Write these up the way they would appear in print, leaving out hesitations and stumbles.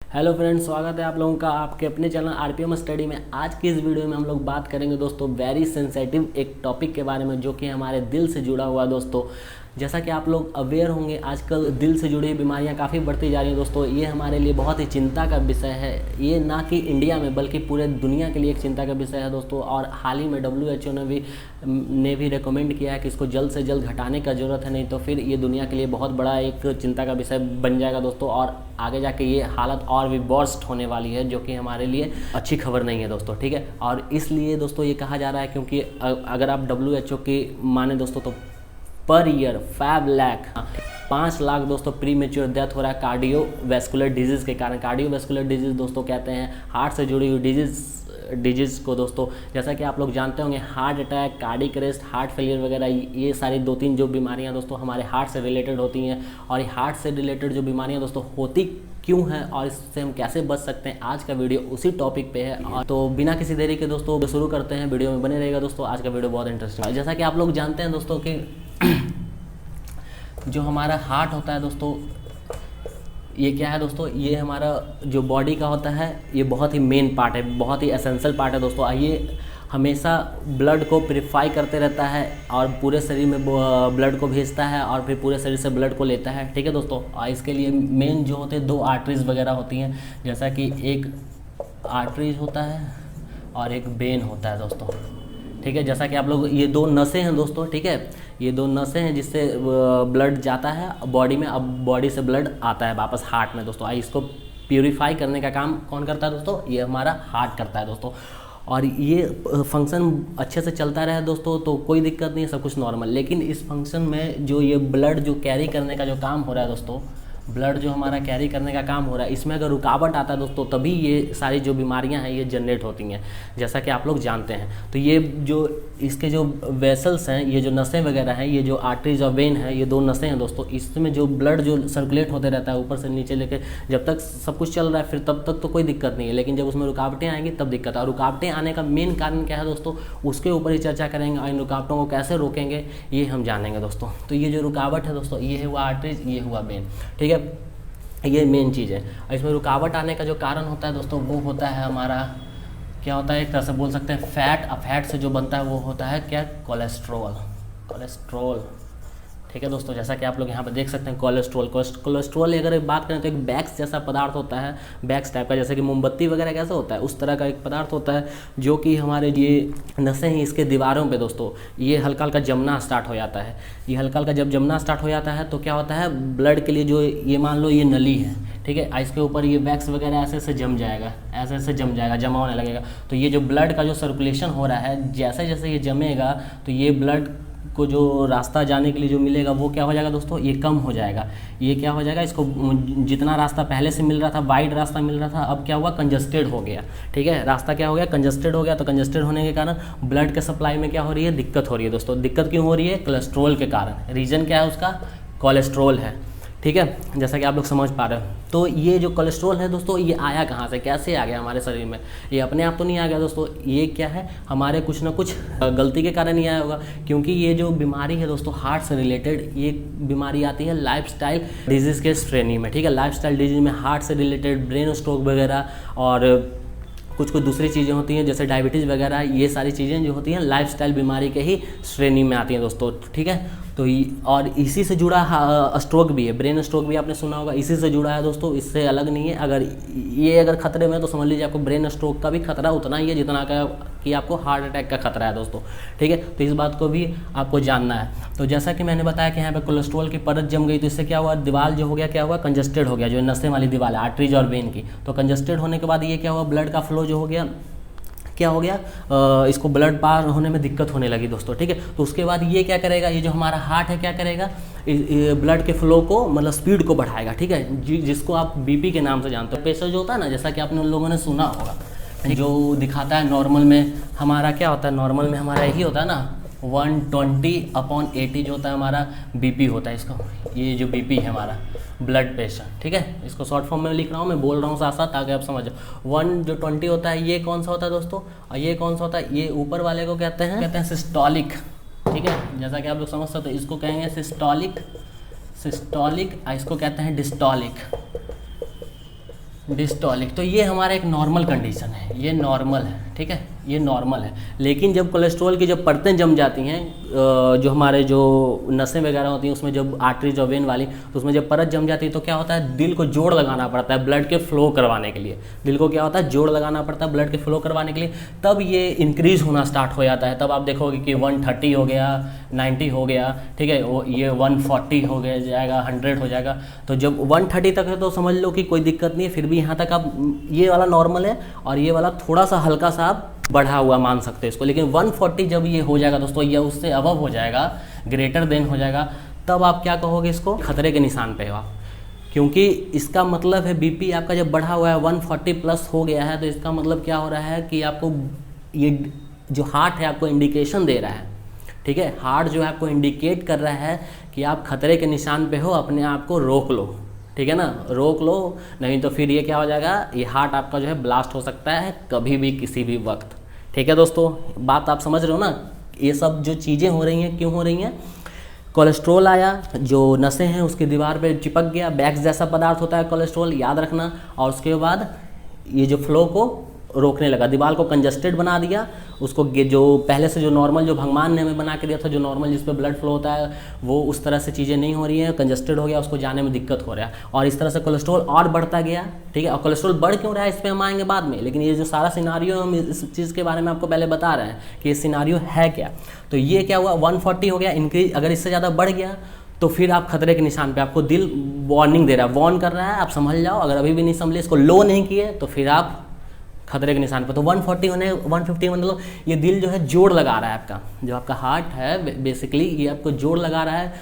Hello friends, स्वागत है आप लोगों का आपके अपने चैनल आरपीएम स्टडी में। आज की इस वीडियो में हम लोग बात करेंगे दोस्तों वेरी सेंसेटिव एक टॉपिक के बारे में जो कि हमारे दिल से जुड़ा हुआ है दोस्तों। जैसा कि आप लोग अवेयर होंगे, आजकल दिल से जुड़ी बीमारियां काफ़ी बढ़ती जा रही हैं दोस्तों। ये हमारे लिए बहुत ही चिंता का विषय है। ये ना कि इंडिया में बल्कि पूरे दुनिया के लिए एक चिंता का विषय है दोस्तों। और हाल ही में WHO ने भी रिकमेंड किया है कि इसको जल्द से जल्द घटाने का ज़रूरत है, नहीं तो फिर ये दुनिया के लिए बहुत बड़ा एक चिंता का विषय बन जाएगा दोस्तों। और आगे जाके ये हालत और भी वर्स्ट होने वाली है, जो कि हमारे लिए अच्छी खबर नहीं है दोस्तों, ठीक है। और इसलिए दोस्तों ये कहा जा रहा है, क्योंकि अगर आप WHO की माने दोस्तों तो पर ईयर 5 लाख दोस्तों प्री मेच्योर डेथ हो रहा है कार्डियो वेस्कुलर डिजीज़ के कारण। कार्डियो वेस्कुलर डिजीज़ दोस्तों कहते हैं हार्ट से जुड़ी हुई डिजीज़ को दोस्तों। जैसा कि आप लोग जानते होंगे, heart attack, cardiac arrest, heart failure वगैरह, ये सारी 2-3 जो बीमारियां दोस्तों हमारे हार्ट से रिलेटेड होती हैं। और ये हार्ट से रिलेटेड जो बीमारियां दोस्तों होती क्यों हैं और इससे हम कैसे बच सकते हैं, आज का वीडियो उसी टॉपिक पे है। और तो बिना किसी देरी के दोस्तों शुरू करते हैं। वीडियो में बने रहेगा दोस्तों, आज का वीडियो बहुत इंटरेस्टिंग है। जैसा कि आप लोग जानते हैं दोस्तों कि जो हमारा हार्ट होता है दोस्तों, ये क्या है दोस्तों, ये हमारा जो बॉडी का होता है, ये बहुत ही मेन पार्ट है, बहुत ही एसेंशियल पार्ट है दोस्तों। ये हमेशा ब्लड को प्यूरिफाई करते रहता है और पूरे शरीर में ब्लड को भेजता है और फिर पूरे शरीर से ब्लड को लेता है, ठीक है दोस्तों। और इसके लिए मेन जो होते हैं 2 आर्टरीज वगैरह होती हैं, जैसा कि एक आर्टरीज होता है और एक वेन होता है दोस्तों, ठीक है। जैसा कि आप लोग, ये 2 नसें हैं दोस्तों, ठीक है। ये 2 नसें हैं जिससे ब्लड जाता है बॉडी में, अब बॉडी से ब्लड आता है वापस हार्ट में दोस्तों। इसको प्यूरिफाई करने का काम कौन करता है दोस्तों, ये हमारा हार्ट करता है दोस्तों। और ये फंक्शन अच्छे से चलता रहे दोस्तों तो कोई दिक्कत नहीं है, सब कुछ नॉर्मल। लेकिन इस फंक्शन में जो ये ब्लड जो कैरी करने का जो काम हो रहा है दोस्तों, ब्लड जो हमारा कैरी करने का काम हो रहा है, इसमें अगर रुकावट आता है दोस्तों तभी ये सारी जो बीमारियां हैं ये जनरेट होती हैं, जैसा कि आप लोग जानते हैं। तो ये जो इसके जो वेसल्स हैं, ये जो नसें वगैरह हैं, ये जो आर्टरीज और वेन है, ये 2 नसें हैं दोस्तों। इसमें जो ब्लड जो सर्कुलेट होते रहता है ऊपर से नीचे लेके, जब तक सब कुछ चल रहा है फिर तब तक तो कोई दिक्कत नहीं है, लेकिन जब उसमें रुकावटें आएंगी तब दिक्कत है। और रुकावटें आने का मेन कारण क्या है दोस्तों, उसके ऊपर ही चर्चा करेंगे। और इन रुकावटों को कैसे रोकेंगे ये हम जानेंगे दोस्तों। तो ये जो रुकावट है दोस्तों, ये हुआ आर्टरीज, ये हुआ वेन, ठीक है। ये मेन चीज़ है। इसमें रुकावट आने का जो कारण होता है दोस्तों, वो होता है हमारा, क्या होता है, एक तरह से बोल सकते हैं फैट। फैट से जो बनता है वो होता है क्या, कोलेस्ट्रॉल, ठीक है दोस्तों। जैसा कि आप लोग यहाँ पे देख सकते हैं कोलेस्ट्रॉल अगर एक बात करें तो एक वैक्स जैसा पदार्थ होता है, वैक्स टाइप का, जैसे कि मोमबत्ती वगैरह कैसे होता है उस तरह का एक पदार्थ होता है, जो कि हमारे ये नसें हैं इसके दीवारों पे दोस्तों ये हल्का हल्का जमना स्टार्ट हो जाता है। ये हल्का हल्का जब जमना स्टार्ट हो जाता है तो क्या होता है, ब्लड के लिए जो ये मान लो ये नली है, ठीक है, इसके ऊपर ये वैक्स वगैरह ऐसे ऐसे जम जाएगा, ऐसे ऐसे जम जाएगा, जमा होने लगेगा। तो ये जो ब्लड का जो सर्कुलेशन हो रहा है, जैसे जैसे ये जमेगा तो ये ब्लड को जो रास्ता जाने के लिए जो मिलेगा वो क्या हो जाएगा दोस्तों, ये कम हो जाएगा। ये क्या हो जाएगा, इसको जितना रास्ता पहले से मिल रहा था, वाइड रास्ता मिल रहा था, अब क्या हुआ, कंजस्टेड हो गया, ठीक है। रास्ता क्या हो गया, कंजस्टेड हो गया। तो कंजस्टेड होने के कारण ब्लड के सप्लाई में क्या हो रही है, दिक्कत हो रही है दोस्तों। दिक्कत क्यों हो रही है, कोलेस्ट्रॉल के कारण। रीज़न क्या है उसका, कोलेस्ट्रॉल है, ठीक है, जैसा कि आप लोग समझ पा रहे हो। तो ये जो कोलेस्ट्रॉल है दोस्तों, ये आया कहाँ से, कैसे आ गया हमारे शरीर में, ये अपने आप तो नहीं आ गया दोस्तों। ये क्या है, हमारे कुछ ना कुछ गलती के कारण ही आया होगा। क्योंकि ये जो बीमारी है दोस्तों हार्ट से रिलेटेड, ये बीमारी आती है लाइफस्टाइल डिजीज़ के श्रेणी में, ठीक है। लाइफस्टाइल डिजीज़ में हार्ट से रिलेटेड ब्रेन स्ट्रोक वगैरह और कुछ दूसरी चीज़ें होती हैं जैसे डायबिटीज़ वगैरह, ये सारी चीज़ें जो होती हैं लाइफस्टाइल बीमारी के ही श्रेणी में आती हैं दोस्तों, ठीक है। तो और इसी से जुड़ा स्ट्रोक भी है, ब्रेन स्ट्रोक भी आपने सुना होगा, इसी से जुड़ा है दोस्तों, इससे अलग नहीं है। अगर खतरे में तो समझ लीजिए आपको ब्रेन स्ट्रोक का भी खतरा उतना ही है जितना का कि आपको हार्ट अटैक का खतरा है दोस्तों, ठीक है। तो इस बात को भी आपको जानना है। तो जैसा कि मैंने बताया कि यहाँ पे कोलेस्ट्रॉल की परत जम गई तो इससे क्या हुआ, दीवार जो हो गया, क्या हुआ, कंजस्टेड हो गया, जो नसें वाली दीवार है आर्टरीज और वेन की। तो कंजस्टेड होने के बाद ये क्या हुआ, ब्लड का फ्लो जो हो गया, क्या हो गया, इसको ब्लड पार होने में दिक्कत होने लगी दोस्तों, ठीक है। तो उसके बाद ये क्या करेगा, ये जो हमारा हार्ट है क्या करेगा, ब्लड के फ्लो को मतलब स्पीड को बढ़ाएगा, ठीक है, जिसको आप बीपी के नाम से जानते हो। प्रेशर जो होता है ना, जैसा कि आपने उन लोगों ने सुना होगा, जो दिखाता है नॉर्मल में हमारा क्या होता है, नॉर्मल में हमारा यही होता है ना 120/80 जो होता है हमारा बीपी होता है। इसको ये जो बीपी है हमारा ब्लड प्रेशर, ठीक है, इसको शॉर्ट फॉर्म में लिख रहा हूँ, मैं बोल रहा हूँ साथ साथ ताकि आप समझो। 1 होता है, ये कौन सा होता है दोस्तों, और ये कौन सा होता है, ये ऊपर वाले को कहते हैं सिस्टोलिक, ठीक है, जैसा कि आप लोग समझ सकते हो। इसको कहेंगे सिस्टोलिक, इसको कहते हैं डिस्टोलिक, डिस्टॉलिक, तो ये हमारा एक नॉर्मल कंडीशन है, ये नॉर्मल है, ठीक है, ये नॉर्मल है। लेकिन जब कोलेस्ट्रॉल की जब परतें जम जाती हैं, जो हमारे जो नसें वगैरह होती हैं उसमें जब आर्टरीज और वेन वाली, तो उसमें जब परत जम जाती है तो क्या होता है, दिल को जोड़ लगाना पड़ता है ब्लड के फ्लो करवाने के लिए। दिल को क्या होता है, जोड़ लगाना पड़ता है ब्लड के फ्लो करवाने के लिए, तब ये इंक्रीज होना स्टार्ट हो जाता है। तब आप देखोगे कि 130 हो गया, 90 हो गया, ठीक है, वो ये 140 हो गया जाएगा, 100 हो जाएगा। तो जब 130 तक है तो समझ लो कि कोई दिक्कत नहीं है, फिर भी यहाँ तक आप ये वाला नॉर्मल है और ये वाला थोड़ा सा हल्का सा आप बढ़ा हुआ मान सकते हैं इसको। लेकिन 140 जब ये हो जाएगा दोस्तों, या उससे अबव हो जाएगा, ग्रेटर देन हो जाएगा, तब आप क्या कहोगे, इसको खतरे के निशान पे हो आप। क्योंकि इसका मतलब है बीपी आपका जब बढ़ा हुआ है 140 प्लस हो गया है, तो इसका मतलब क्या हो रहा है कि आपको ये जो हार्ट है आपको इंडिकेशन दे रहा है, ठीक है, हार्ट जो है आपको इंडिकेट कर रहा है कि आप खतरे के निशान पे हो, अपने आप को रोक लो, ठीक है ना, रोक लो, नहीं तो फिर ये क्या हो जाएगा, ये हार्ट आपका जो है ब्लास्ट हो सकता है कभी भी किसी भी वक्त। ठीक है दोस्तों, बात आप समझ रहे हो ना, ये सब जो चीज़ें हो रही हैं क्यों हो रही हैं। कोलेस्ट्रॉल आया, जो नसें हैं उसकी दीवार पे चिपक गया, बैक्स जैसा पदार्थ होता है कोलेस्ट्रॉल, याद रखना, और उसके बाद ये जो फ्लो को रोकने लगा, दीवार को कंजस्टेड बना दिया, उसको जो पहले से जो नॉर्मल जो भगवान ने हमें बना के दिया था, जो नॉर्मल जिस पे ब्लड फ्लो होता है, वो उस तरह से चीज़ें नहीं हो रही हैं, कंजस्टेड हो गया, उसको जाने में दिक्कत हो रहा है, और इस तरह से कोलेस्ट्रॉल और बढ़ता गया, ठीक है। और कोलेस्ट्रॉल बढ़ क्यों रहा है इस पर हम आएंगे बाद में, लेकिन ये जो सारा सिनारियो हम इस चीज़ के बारे में आपको पहले बता रहे हैं कि ये सिनारियो है क्या। तो ये क्या हुआ, 140 हो गया, इंक्रीज अगर इससे ज़्यादा बढ़ गया तो फिर आप खतरे के निशान पे, आपको दिल वार्निंग दे रहा है, वार्न कर रहा है, आप समझ जाओ। अगर अभी भी नहीं समझे, इसको लो नहीं किए, तो फिर आप खतरे के निशान पर। तो 140 होने 150 मतलब ये दिल जो है जोड़ लगा रहा है, आपका जो आपका हार्ट है बेसिकली ये आपको जोड़ लगा रहा है,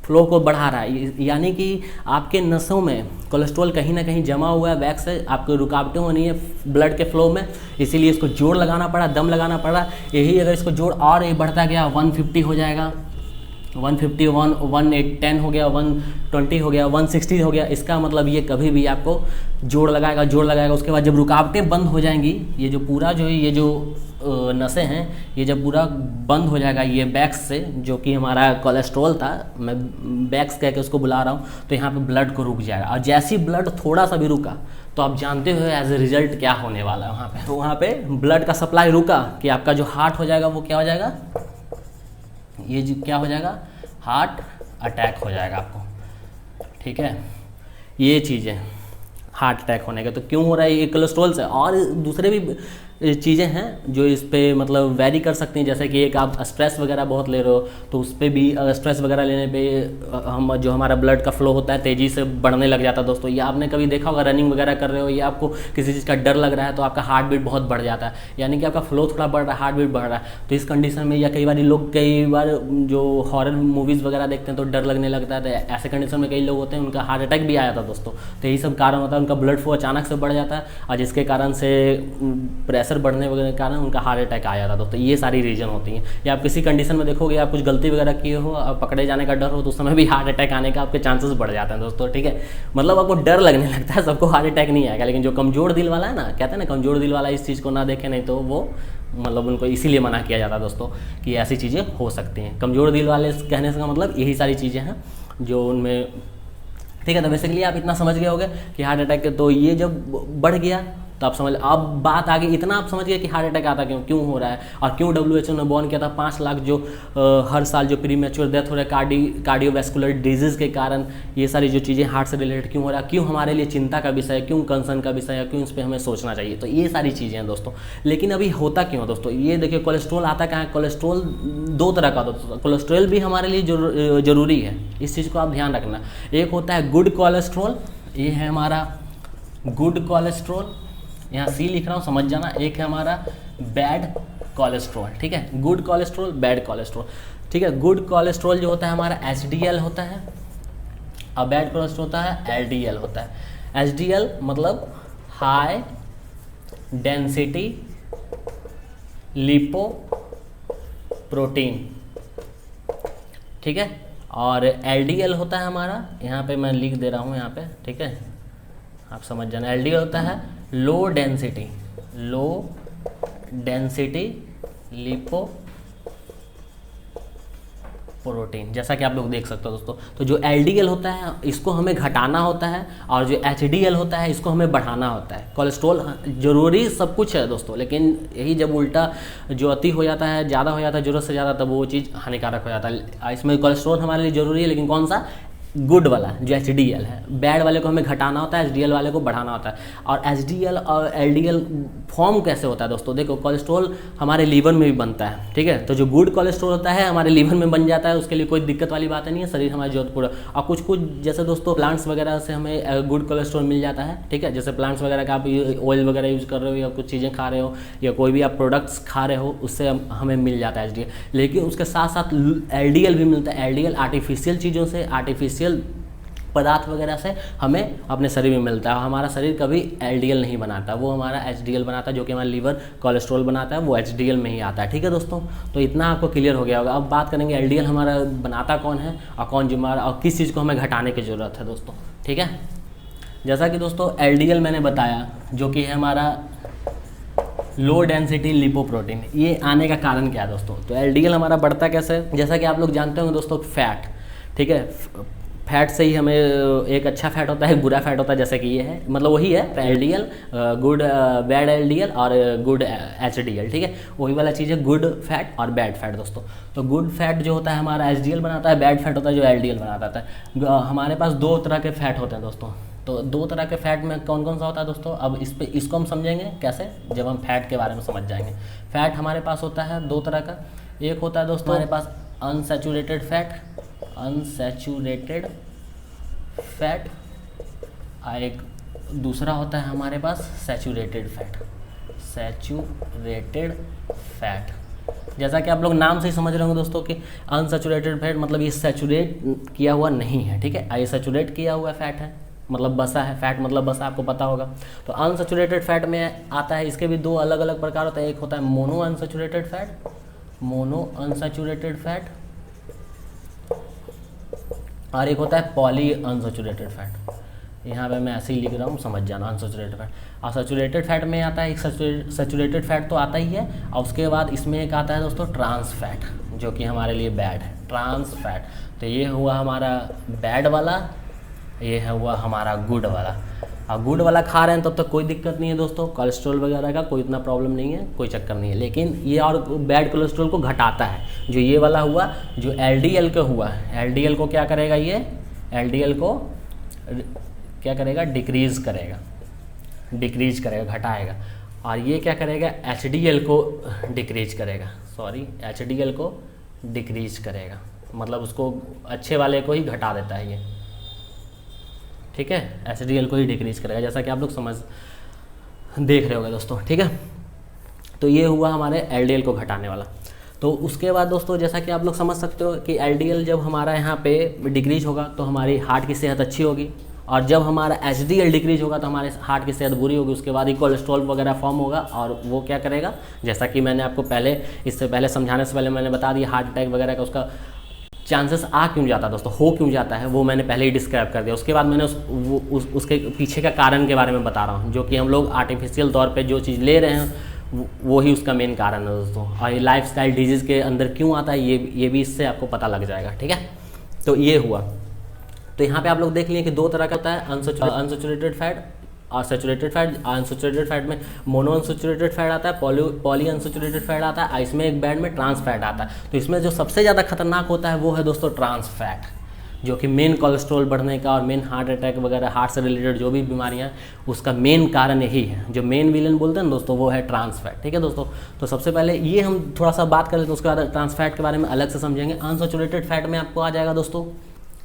फ्लो को बढ़ा रहा है, यानी कि आपके नसों में कोलेस्ट्रॉल कहीं ना कहीं जमा हुआ है, वैक्स है, आपको रुकावटें होनी है ब्लड के फ्लो में, इसीलिए इसको जोड़ लगाना पड़ा, दम लगाना पड़ा। यही अगर इसको जोड़ और ये बढ़ता गया, 150 हो जाएगा, 150, 110 हो गया, 120 हो गया, 160 हो गया, इसका मतलब ये कभी भी आपको जोड़ लगाएगा। उसके बाद जब रुकावटें बंद हो जाएंगी, ये जो पूरा जो ये जो नसें हैं, ये जब पूरा बंद हो जाएगा, ये बैक्स से, जो कि हमारा कोलेस्ट्रॉल था, मैं बैक्स कह के उसको बुला रहा हूँ, तो यहाँ पे ब्लड को रुक जाएगा। और जैसी ब्लड थोड़ा सा भी रुका, तो आप जानते हो एज ए रिजल्ट क्या होने वाला है वहाँ पे। तो वहाँ पे ब्लड का सप्लाई रुका कि आपका जो हार्ट हो जाएगा वो क्या हो जाएगा, ये जो क्या हो जाएगा, हार्ट अटैक हो जाएगा आपको, ठीक है। ये चीज़ें हार्ट अटैक होने का तो क्यों हो रहा है, ये कोलेस्ट्रॉल से। और दूसरे भी चीज़ें हैं जो इस पे मतलब वैरी कर सकती हैं, जैसे कि एक आप स्ट्रेस वगैरह बहुत ले रहे हो, तो उस पर भी स्ट्रेस वगैरह लेने पे हम जो हमारा ब्लड का फ्लो होता है तेज़ी से बढ़ने लग जाता है दोस्तों। ये आपने कभी देखा होगा, रनिंग वगैरह कर रहे हो, या आपको किसी चीज़ का डर लग रहा है तो आपका हार्ट बीट बहुत बढ़ जाता है, यानी कि आपका फ्लो थोड़ा बढ़ रहा है, हार्ट बीट बढ़ रहा है। तो इस कंडीशन में, या कई बार जो हॉरर मूवीज़ वगैरह देखते हैं तो डर लगने लगता है, तो ऐसे कंडीशन में कई लोग होते हैं उनका हार्ट अटैक भी आया था दोस्तों। तो यही सब कारण होता है, उनका ब्लड फ्लो अचानक से बढ़ जाता है, और जिसके कारण से प्रेशर बढ़ने वगैरह के कारण उनका हार्ट अटैक आ जाता है दोस्तों। ये सारी रीजन होती हैं। या आप किसी कंडीशन में देखोगे, आप कुछ गलती वगैरह किए हो, आप पकड़े जाने का डर हो, तो उस समय भी हार्ट अटैक आने का आपके चांसेस बढ़ जाते हैं दोस्तों, ठीक है। मतलब आपको डर लगने लगता है, सबको हार्ट अटैक नहीं आएगा, लेकिन जो कमजोर दिल वाला है ना, कहते हैं ना कमजोर दिल वाला इस चीज़ को ना देखे, नहीं तो वो मतलब उनको इसीलिए मना किया जाता है दोस्तों कि ऐसी चीज़ें हो सकती हैं। कमजोर दिल वाले कहने से का मतलब यही सारी चीज़ें हैं जो उनमें, ठीक है। तो बेसिकली आप इतना समझ गए होंगे कि हार्ट अटैक, तो ये जब बढ़ गया तो आप समझ, अब बात आगे इतना आप समझ गए कि हार्ट अटैक आता क्यों हो रहा है, और क्यों WHO ने वार्न किया था 5 लाख जो हर साल जो प्रीमेच्योर डेथ हो रहा है कार्डियोवैस्कुलर डिजीज़ के कारण। ये सारी जो चीज़ें हार्ट से रिलेटेड क्यों हो रहा है, क्यों हमारे लिए चिंता का विषय है, क्यों कंसर्न का विषय है, क्यों इस पर हमें सोचना चाहिए। तो ये सारी चीज़ें हैं दोस्तों। लेकिन अभी होता क्यों है दोस्तों, ये देखिए कोलेस्ट्रॉल आता कहाँ है। कोलेस्ट्रॉल 2 तरह का दोस्तों, कोलेस्ट्रॉल भी हमारे लिए ज़रूरी है, इस चीज़ को आप ध्यान रखना। एक होता है गुड कोलेस्ट्रॉल, ये है हमारा गुड कोलेस्ट्रॉल, यहाँ C लिख रहा हूँ समझ जाना। एक है हमारा बैड कोलेस्ट्रॉल, ठीक है, गुड कोलेस्ट्रॉल, बैड कोलेस्ट्रॉल, ठीक है। गुड कोलेस्ट्रॉल जो होता है हमारा HDL होता है, और बैड कोलेस्ट्रॉल होता है LDL होता है। HDL मतलब हाई डेंसिटी लिपो प्रोटीन, ठीक है। और LDL होता है हमारा, यहाँ पे मैं लिख दे रहा हूँ यहाँ पे, ठीक है, आप समझ जाना। LDL होता है लो डेंसिटी लिपो प्रोटीन, जैसा कि आप लोग देख सकते हो दोस्तों। तो जो एलडीएल होता है इसको हमें घटाना होता है, और जो एचडीएल होता है इसको हमें बढ़ाना होता है। कोलेस्ट्रॉल जरूरी सब कुछ है दोस्तों, लेकिन यही जब उल्टा जो अति हो जाता है, ज़्यादा हो जाता है ज़रूरत से ज़्यादा, तब वो चीज़ हानिकारक हो जाता है। इसमें कोलेस्ट्रॉल हमारे लिए ज़रूरी है, लेकिन कौन सा? गुड वाला जो एचडीएल है। बैड वाले को हमें घटाना होता है, एचडीएल वाले को बढ़ाना होता है। और एचडीएल और एलडीएल फॉर्म कैसे होता है दोस्तों? देखो, कोलेस्ट्रॉल हमारे लीवर में भी बनता है, ठीक है। तो जो गुड कोलेस्ट्रॉल होता है हमारे लीवर में बन जाता है, उसके लिए कोई दिक्कत वाली बात नहीं है, शरीर हमारा जोधपुर। और कुछ कुछ जैसे दोस्तों प्लांट्स वगैरह से हमें गुड कोलेस्ट्रॉल मिल जाता है, ठीक है। जैसे प्लांट्स वगैरह का आप ऑयल वगैरह यूज़ कर रहे हो, या कुछ चीज़ें खा रहे हो, या कोई भी आप प्रोडक्ट्स खा रहे हो, उससे हमें मिल जाता है एचडीएल। लेकिन उसके साथ साथ एलडीएल भी मिलता है। एलडीएल आर्टिफिशियल चीज़ों से, आर्टिफिशियल पदार्थ वगैरह से हमें अपने शरीर में मिलता है। हमारा शरीर कभी एलडीएल नहीं बनाता, वो हमारा एचडीएल बनाता है, जो कि हमारा लीवर कोलेस्ट्रॉल बनाता है, वो एचडीएल में ही आता है, ठीक है दोस्तों। तो इतना आपको क्लियर हो गया होगा। अब बात करेंगे एलडीएल हमारा बनाता कौन है, और कौन जिम्मेदार, और किस चीज़ को हमें घटाने की ज़रूरत है दोस्तों, ठीक है। जैसा कि दोस्तों एलडीएल मैंने बताया, जो कि है हमारा लो डेंसिटी लिपोप्रोटीन, ये आने का कारण क्या है दोस्तों? तो एलडीएल हमारा बढ़ता कैसे? जैसा कि आप लोग जानते होंगे दोस्तों, फैट, ठीक है। फैट से ही हमें एक अच्छा फैट होता है, बुरा फैट होता है, जैसे कि ये है, मतलब वही है एलडीएल, गुड बैड एलडीएल और गुड एचडीएल, ठीक है। वही वाला चीज़ है गुड फैट और बैड फैट दोस्तों। तो गुड फैट जो होता है हमारा एचडीएल बनाता है, बैड फैट होता है जो एलडीएल बनाता है। हमारे पास दो तरह के फैट होते हैं दोस्तों। तो दो तरह के फैट में कौन कौन सा होता है दोस्तों? अब इसको हम समझेंगे कैसे, जब हम फैट के बारे में समझ जाएंगे। फैट हमारे पास होता है दो तरह का। एक होता है दोस्तों हमारे पास अनसैचुरेटेड फैट, अनसैचुरेटेड फैट, और एक दूसरा होता है हमारे पास सैचुरेटेड फैट, सैचुरेटेड फैट। जैसा कि आप लोग नाम से ही समझ रहे होंगे दोस्तों कि अनसैचुरेटेड फैट मतलब ये सैचुरेट किया हुआ नहीं है, ठीक है। ये सैचुरेट किया हुआ फैट है, मतलब बसा है, फैट मतलब बसा, आपको पता होगा। तो अनसैचुरेटेड फैट में आता है, इसके भी दो अलग अलग प्रकार होते हैं। एक होता है mono unsaturated fat, mono unsaturated fat, और एक होता है पॉली अनसैचुरेटेड फैट। यहाँ पे मैं ऐसे ही लिख रहा हूँ, समझ जाना। अनसैचुरेटेड फैट और सैचुरेटेड फैट में आता है, एक सैचुरेटेड फैट तो आता ही है, और उसके बाद इसमें एक आता है दोस्तों ट्रांस फैट, जो कि हमारे लिए बैड है, ट्रांस फैट। तो ये हुआ हमारा बैड वाला, ये है हुआ हमारा गुड वाला। और गुड वाला खा रहे हैं तब तक कोई दिक्कत नहीं है दोस्तों, कोलेस्ट्रॉल वगैरह का कोई इतना प्रॉब्लम नहीं है, कोई चक्कर नहीं है। लेकिन ये और बैड कोलेस्ट्रॉल को घटाता है, जो ये वाला हुआ, जो एलडीएल का हुआ, एलडीएल को क्या करेगा, ये एलडीएल को क्या करेगा, डिक्रीज़ करेगा, डिक्रीज करेगा, घटाएगा। और ये क्या करेगा, एचडीएल को डिक्रीज करेगा, सॉरी एचडीएल को डिक्रीज करेगा, मतलब उसको अच्छे वाले को ही घटा देता है ये, ठीक है। एचडीएल को ही डिक्रीज करेगा, जैसा कि आप लोग समझ देख रहे होगे दोस्तों, ठीक है। तो ये हुआ हमारे एलडीएल को घटाने वाला। तो उसके बाद दोस्तों जैसा कि आप लोग समझ सकते हो कि एलडीएल जब हमारा यहाँ पे डिक्रीज होगा तो हमारी हार्ट की सेहत अच्छी होगी, और जब हमारा एचडीएल डिक्रीज होगा तो हमारे हार्ट की सेहत बुरी होगी। उसके बाद ही कोलेस्ट्रॉल वगैरह फॉर्म होगा, और वो क्या करेगा, जैसा कि मैंने आपको पहले इससे पहले समझाने से पहले मैंने बता दिया, हार्ट अटैक वगैरह का उसका चांसेस आ क्यों जाता है दोस्तों, हो क्यों जाता है, वो मैंने पहले ही डिस्क्राइब कर दिया। उसके बाद मैंने उसके पीछे का कारण के बारे में बता रहा हूँ, जो कि हम लोग आर्टिफिशियल तौर पे जो चीज़ ले रहे हैं वो ही उसका मेन कारण है दोस्तों। और ये लाइफस्टाइल डिजीज़ के अंदर क्यों आता है ये भी इससे आपको पता लग जाएगा, ठीक है। तो ये हुआ। तो यहाँ पे आप लोग देख लिए कि दो तरह का होता है, अनसैचुरेटेड फैट और सैचुरेटेड फैट। अनसैचुरेटेड फैट में मोनो अनसैचुरेटेड फैट आता है, पॉली अनसैचुरेटेड फैट आता है, इसमें एक बैड में ट्रांस फैट आता है। तो इसमें जो सबसे ज़्यादा खतरनाक होता है वो है दोस्तों ट्रांस फैट, जो कि मेन कोलेस्ट्रॉल बढ़ने का और मेन हार्ट अटैक वगैरह, हार्ट से रिलेटेड जो भी बीमारियां उसका मेन कारण यही है, जो मेन विलन बोलते हैं दोस्तों, वो है ट्रांस फैट, ठीक है दोस्तों। तो सबसे पहले ये हम थोड़ा सा बात कर लेते हैं, उसके बाद ट्रांस फैट के बारे में अलग से समझेंगे। अनसैचुरेटेड फैट में आपको आ जाएगा दोस्तों,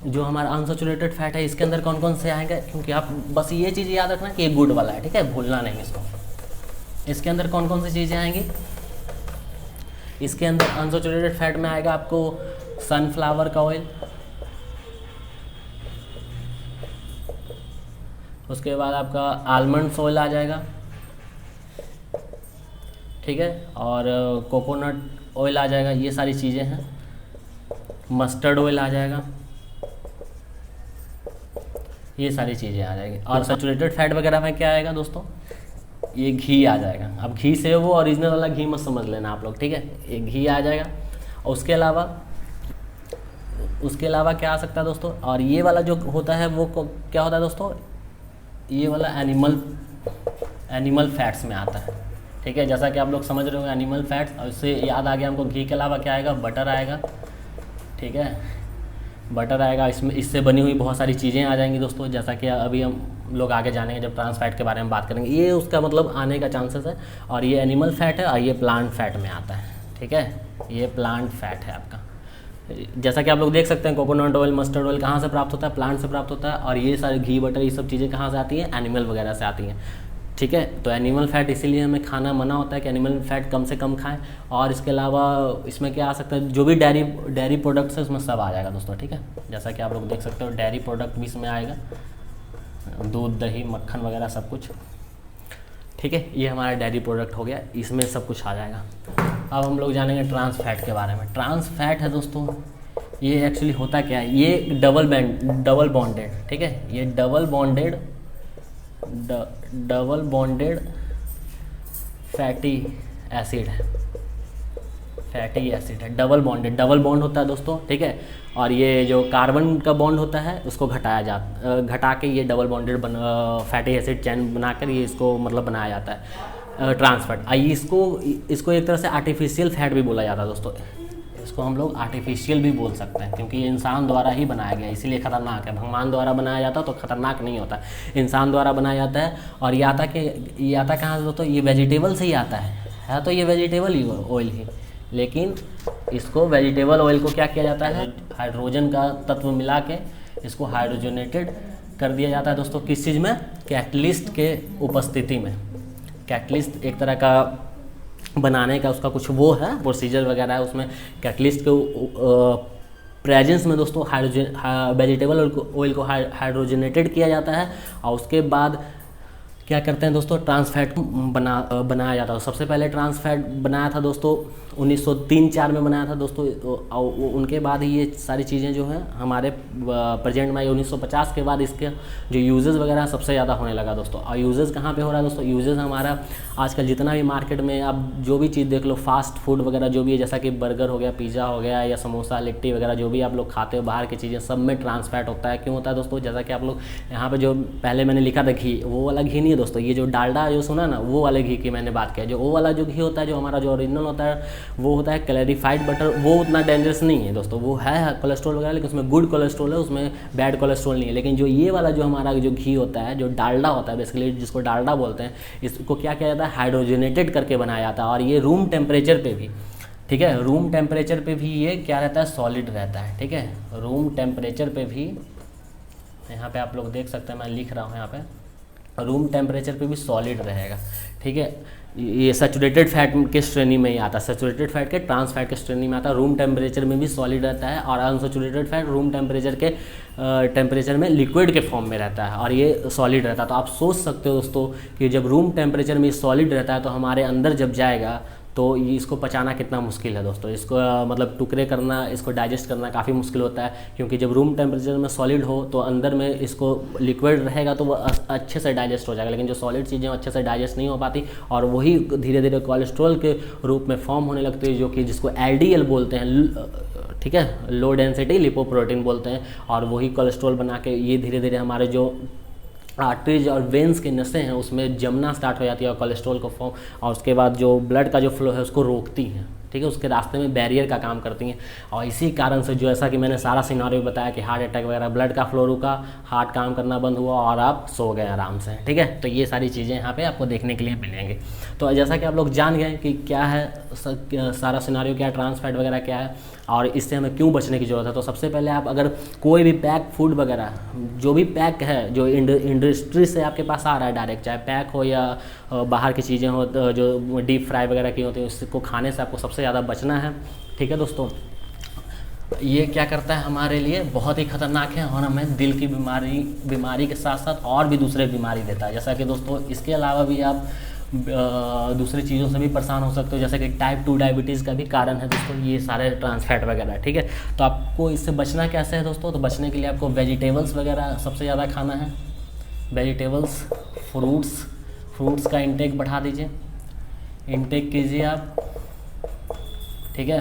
जो हमारा अनसैचुरेटेड फैट है इसके अंदर कौन कौन से आएंगे, क्योंकि आप बस ये चीज़ याद रखना कि ये गुड वाला है, ठीक है, भूलना नहीं इसको। इसके अंदर कौन कौन सी चीज़ें आएंगी, इसके अंदर अनसैचुरेटेड फैट में आएगा आपको सनफ्लावर का ऑयल, उसके बाद आपका आलमंड्स ऑयल आ जाएगा, ठीक है, और कोकोनट ऑयल आ जाएगा, ये सारी चीज़ें हैं। मस्टर्ड ऑयल आ जाएगा, ये सारी चीज़ें आ जाएगी। और सैचुरेटेड फैट वगैरह में क्या आएगा दोस्तों, ये घी आ जाएगा। अब घी से वो ओरिजिनल वाला घी मत समझ लेना आप लोग, ठीक है, ये घी आ जाएगा। और उसके अलावा उसके अलावा क्या आ सकता है दोस्तों, और ये वाला जो होता है वो क्या होता है दोस्तों, ये वाला एनिमल फैट्स में आता है। ठीक है, जैसा कि आप लोग समझ रहे हो एनिमल फैट्स, और इससे याद आ गया हमको घी के अलावा क्या आएगा, बटर आएगा। ठीक है, बटर आएगा, इसमें इससे बनी हुई बहुत सारी चीज़ें आ जाएंगी दोस्तों, जैसा कि अभी हम लोग आगे जानेंगे जब ट्रांस फैट के बारे में बात करेंगे, ये उसका मतलब आने का चांसेस है। और ये एनिमल फैट है और ये प्लांट फैट में आता है। ठीक है, ये प्लांट फैट है आपका। जैसा कि आप लोग देख सकते हैं कोकोनट ऑयल, मस्टर्ड ऑयल कहाँ से प्राप्त होता है, प्लांट से प्राप्त होता है। और ये सारे घी बटर ये सब चीज़ें कहाँ से आती हैं, एनिमल वगैरह से आती हैं। ठीक है, तो एनिमल फैट इसीलिए हमें खाना मना होता है कि एनिमल फैट कम से कम खाएं। और इसके अलावा इसमें क्या आ सकता है, जो भी डेयरी प्रोडक्ट्स है उसमें सब आ जाएगा दोस्तों। ठीक है, जैसा कि आप लोग देख सकते हो डेयरी प्रोडक्ट भी इसमें आएगा, दूध दही मक्खन वगैरह सब कुछ। ठीक है, ये हमारा डेयरी प्रोडक्ट हो गया, इसमें सब कुछ आ जाएगा। अब हम लोग जानेंगे ट्रांस फैट के बारे में। ट्रांस फैट है दोस्तों, ये एक्चुअली होता क्या है, ये डबल बॉन्डेड, ठीक है, ये डबल बॉन्डेड फैटी एसिड है। फैटी एसिड है, डबल बॉन्ड होता है दोस्तों। ठीक है, और ये जो कार्बन का बॉन्ड होता है उसको घटा के ये डबल बॉन्डेड फैटी एसिड चैन बनाकर ये इसको मतलब बनाया जाता है ट्रांस फैट। इसको एक तरह से आर्टिफिशियल फैट भी बोला जाता है दोस्तों। इसको हम लोग आर्टिफिशियल भी बोल सकते हैं, क्योंकि ये इंसान द्वारा ही बनाया गया, इसीलिए खतरनाक है। भगवान द्वारा बनाया जाता तो खतरनाक नहीं होता, इंसान द्वारा बनाया जाता है। और ये आता कहाँ से दोस्तों, ये वेजिटेबल से ही आता है तो ये वेजिटेबल ही ऑयल ही, लेकिन इसको वेजिटेबल ऑयल को क्या किया जाता है, हाइड्रोजन का तत्व मिला के इसको हाइड्रोजनेटेड कर दिया जाता है दोस्तों। किस चीज़ में, कैटलिस्ट के उपस्थिति में। कैटलिस्ट एक तरह का बनाने का उसका कुछ वो है प्रोसीजर वगैरह है, उसमें कैटलिस्ट के प्रेजेंस में दोस्तों वेजिटेबल ऑयल को हाइड्रोजनेटेड किया जाता है। और उसके बाद क्या करते हैं दोस्तों, ट्रांस फैट बनाया जाता है। सबसे पहले ट्रांस फैट बनाया था दोस्तों 1903-4 में बनाया था दोस्तों। उनके बाद ही ये सारी चीज़ें जो हैं हमारे प्रेजेंट में 1950 के बाद इसके जो यूजेस वगैरह सबसे ज़्यादा होने लगा दोस्तों। और यूजेस कहाँ पे हो रहा है दोस्तों, यूजेस हमारा आजकल जितना भी मार्केट में आप जो भी चीज़ देख लो, फास्ट फूड वगैरह जो भी है, जैसा कि बर्गर हो गया, पिज़्ज़ा हो गया, या समोसा लिट्टी वगैरह जो भी आप लोग खाते हो बाहर की चीज़ें, सब में ट्रांस फैट होता है। क्यों होता है दोस्तों, जैसा कि आप लोग यहाँ पर जो पहले मैंने लिखा था घी, वो वाला घी नहीं है दोस्तों, ये जो डालडा जो सुना ना, वो वाले घी की मैंने बात किया। जो वो वाला जो घी होता है, जो हमारा जो ओरिजिनल होता है, वो होता है क्लैरिफाइड बटर। वो उतना डेंजरस नहीं है दोस्तों, वो है कोलेस्ट्रॉल वगैरह, लेकिन उसमें गुड कोलेस्ट्रॉल है, उसमें बैड कोलेस्ट्रॉल नहीं है। लेकिन जो ये वाला जो हमारा जो घी होता है, जो डालडा होता है बेसिकली, जिसको डालडा बोलते हैं, इसको क्या किया जाता है, हाइड्रोजनेटेड करके बनाया जाता है। और ये रूम टेम्परेचर पे भी, ठीक है, रूम टेम्परेचर पे भी ये क्या रहता है, सॉलिड रहता है। ठीक है, रूम टेम्परेचर पे भी, यहाँ पे आप लोग देख सकते हैं मैं लिख रहा हूँ यहाँ पे, रूम टेम्परेचर पे भी सॉलिड रहेगा। ठीक है, ये सैचुरेटेड फैट के श्रेणी में ही आता है, सैचुरेटेड फैट के ट्रांस फैट के श्रेणी में आता है। रूम टेम्परेचर में भी सॉलिड रहता है, और अनसैचुरेटेड फैट रूम टेम्परेचर में लिक्विड के फॉर्म में रहता है, और ये सॉलिड रहता है। तो आप सोच सकते हो दोस्तों कि जब रूम टेम्परेचर में सॉलिड रहता है तो हमारे अंदर जब जाएगा तो ये इसको पचाना कितना मुश्किल है दोस्तों। इसको मतलब टुकड़े करना, इसको डाइजेस्ट करना काफ़ी मुश्किल होता है, क्योंकि जब रूम टेम्परेचर में सॉलिड हो तो अंदर में इसको लिक्विड रहेगा तो वो अच्छे से डाइजेस्ट हो जाएगा। लेकिन जो सॉलिड चीज़ें अच्छे से डाइजेस्ट नहीं हो पाती, और वही धीरे धीरे कोलेस्ट्रॉल के रूप में फॉर्म होने लगती है, जो कि जिसको LDL बोलते हैं, ठीक है, लो डेंसिटी लिपोप्रोटीन बोलते हैं। और वही कोलेस्ट्रॉल बना के ये धीरे धीरे हमारे जो आर्टरीज और वेंस के नसें हैं उसमें जमना स्टार्ट हो जाती है और कोलेस्ट्रॉल को फॉर्म, और उसके बाद जो ब्लड का जो फ्लो है उसको रोकती हैं। ठीक है, उसके रास्ते में बैरियर का काम करती हैं। और इसी कारण से जो ऐसा कि मैंने सारा सिनारियो बताया कि हार्ट अटैक वगैरह, ब्लड का फ्लो रुका, हार्ट काम करना बंद हुआ और आप सो गए आराम से। ठीक है, तो ये सारी चीज़ें यहाँ पे आपको देखने के लिए मिलेंगी। तो जैसा कि आप लोग जान गए कि क्या है सारा सिनारियो, क्या है ट्रांस फैट वगैरह क्या है, और इससे हमें क्यों बचने की ज़रूरत है। तो सबसे पहले आप अगर कोई भी पैक फूड वगैरह, जो भी पैक है, जो इंडस्ट्री से आपके पास आ रहा है डायरेक्ट, चाहे पैक हो या बाहर की चीज़ें हो, जो डीप फ्राई वगैरह की होती है, उसको खाने से आपको सबसे ज़्यादा बचना है। ठीक है दोस्तों, ये क्या करता है हमारे लिए, बहुत ही खतरनाक है, और हमें दिल की बीमारी के साथ साथ और भी दूसरे बीमारी देता है। जैसा कि दोस्तों इसके अलावा भी आप दूसरी चीज़ों से भी परेशान हो सकते हो, जैसे कि टाइप 2 डायबिटीज़ का भी कारण है दोस्तों ये सारे ट्रांस फैट वगैरह। ठीक है, तो आपको इससे बचना कैसे है दोस्तों, तो बचने के लिए आपको वेजिटेबल्स वगैरह सबसे ज़्यादा खाना है। वेजिटेबल्स, फ्रूट्स का इंटेक बढ़ा दीजिए, इंटेक कीजिए आप। ठीक है,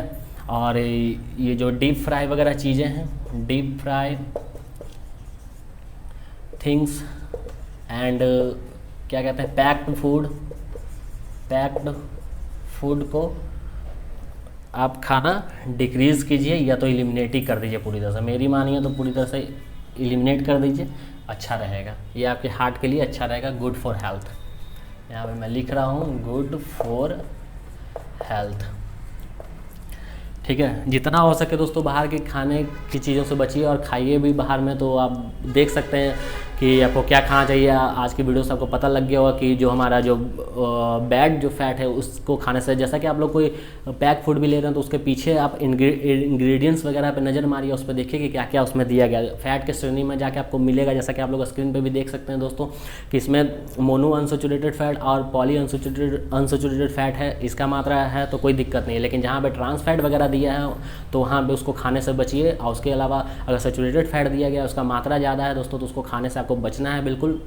और ये जो डीप फ्राई वगैरह चीज़ें हैं, डीप फ्राई थिंग्स एंड क्या कहते हैं, पैक्ड फूड को आप खाना डिक्रीज़ कीजिए या तो एलिमिनेट ही कर दीजिए पूरी तरह से। मेरी मानिए तो पूरी तरह से एलिमिनेट कर दीजिए, अच्छा रहेगा। ये आपके हार्ट के लिए अच्छा रहेगा, गुड फॉर हेल्थ। यहाँ पे मैं लिख रहा हूँ गुड फॉर हेल्थ। ठीक है, जितना हो सके दोस्तों बाहर के खाने की चीज़ों से बचिए और खाइए भी बाहर में। तो आप देख सकते हैं कि आपको क्या खाना चाहिए। आज की वीडियो से आपको पता लग गया होगा कि जो हमारा जो बैड जो फैट है उसको खाने से, जैसा कि आप लोग कोई पैक फूड भी ले रहे हैं तो उसके पीछे आप इंग्रेडिएंट्स वगैरह पे नज़र मारिए, उस पर देखिए कि क्या क्या उसमें दिया गया। फैट के श्रेणी में जाके आपको मिलेगा, जैसा कि आप लोग स्क्रीन पे भी देख सकते हैं दोस्तों, कि इसमें मोनो अनसैचुरेटेड फैट और पॉली अनसैचुरेटेड फैट है। इसका मात्रा है तो कोई दिक्कत नहीं है, लेकिन जहाँ पे ट्रांस फैट वगैरह दिया है तो वहाँ पे उसको खाने से बचिए। और उसके अलावा अगर सैचुरेटेड फैट दिया गया, उसका मात्रा ज़्यादा है दोस्तों, तो उसको खाने से आपको बचना है बिल्कुल।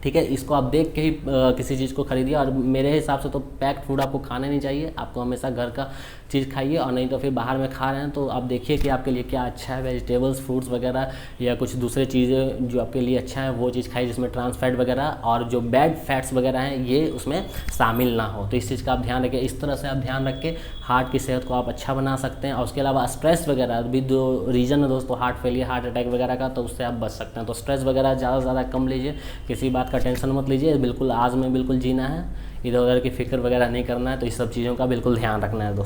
ठीक है, इसको आप देख के ही किसी चीज़ को खरीदिए। और मेरे हिसाब से तो पैक्ड फूड आपको खाने नहीं चाहिए, आपको हमेशा घर का चीज़ खाइए। और नहीं तो फिर बाहर में खा रहे हैं तो आप देखिए कि आपके लिए क्या अच्छा है, वेजिटेबल्स, फ्रूट्स वगैरह या कुछ दूसरे चीज़ें जो आपके लिए अच्छा है वो चीज़ खाइए, जिसमें ट्रांस फैट वगैरह और जो बैड फैट्स वगैरह हैं ये उसमें शामिल ना हो। तो इस चीज़ का आप ध्यान रखें। इस तरह से आप ध्यान रख के हार्ट की सेहत को आप अच्छा बना सकते हैं। और उसके अलावा स्ट्रेस वगैरह भी जो रीज़न है दोस्तों हार्ट फेलियर, हार्ट अटैक वगैरह का, तो उससे आप बच सकते हैं। तो स्ट्रेस वगैरह ज़्यादा से ज़्यादा कम लीजिए, किसी बात का टेंशन मत लीजिए, बिल्कुल आज में बिल्कुल जीना है, इधर उधर की फिक्र वगैरह नहीं करना है। तो इस सब चीज़ों का बिल्कुल ध्यान रखना है दोस्तों।